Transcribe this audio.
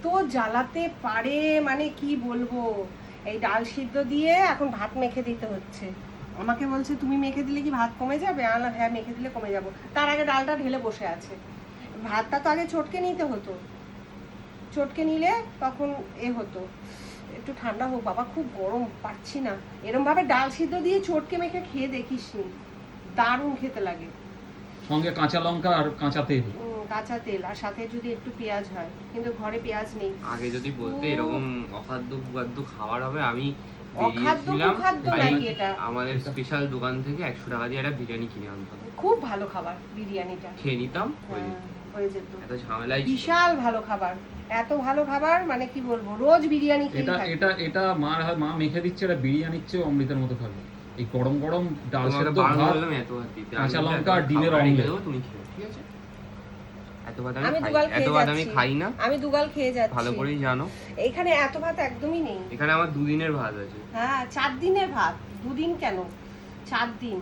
এত জ্বালাতে পারে মানে কি বলবো। এই ডাল সিদ্ধ দিয়ে এখন ভাত মেখে দিতে হচ্ছে। আমাকে বলছে তুমি মেখে দিলে কি ভাত কমে যাবে? আলা হ্যাঁ মেখে দিলে কমে যাবো। তার আগে ডালটা ঢেলে বসে আছে। ভাতটা তো আগে চটকে নিতে হতো, চটকে নিলে তখন হতো। একটু ঠান্ডা হোক বাবা, খুব গরম, পাচ্ছি না। এরকম ভাবে ডাল সিদ্ধ দিয়ে চটকে মেখে খেয়ে দেখিস নি, দারুণ খেতে লাগে। সঙ্গে কাঁচা লঙ্কা আর কাঁচা তেল। কাঁচা তেল, আর সাথে যদি একটু পেঁয়াজ হয়, কিন্তু ঘরে পেঁয়াজ নেই। আগে যদি বলতে এরকম অখাদ্য কুখাদ্য খাবার হবে, আমি অখাদ্য বেরিয়েছিলাম কুখাদ্য নাকি এটা? আমাদের স্পেশাল দোকান থেকে 100 টাকা দিয়ে একটা বিরিয়ানি কিনে আনতাম। খুব ভালো খাবার বিরিয়ানিটা, খেয়ে নিতাম, হয়ে যেত। এত ঝামেলাই ছিল। বিশাল ভালো খাবার, এত ভালো খাবার মানে কি বলবো, রোজ বিরিয়ানি খেয়ে এটা এটা এটা মা মেখে দিচ্ছে, এটা বিরিয়ানির চেয়ে অমৃতের মতো খাবে। এই গরম গরম ডাল তোমাকে সেদ্ধ বারণ ভাত, করলাম এত ভাত দিতে, কাঁচা আমি লঙ্কা আর এত ডিমের খাবার অমলেট। রেখে দেবো, তুমি খেও, ঠিক আছে? এত ভাত আমি আমি দুগাল খাই, এত খেয়ে ভাত আমি যাচ্ছি, খাই না, আমি দুগাল খেয়ে যাচ্ছি, ভালো করেই জানো। এখানে এত ভাত একদমই নেই। এখানে আমার 2 দিনের ভাত আছে। হ্যাঁ 4 দিনের ভাত, 2 দিন কেন, 4 দিন।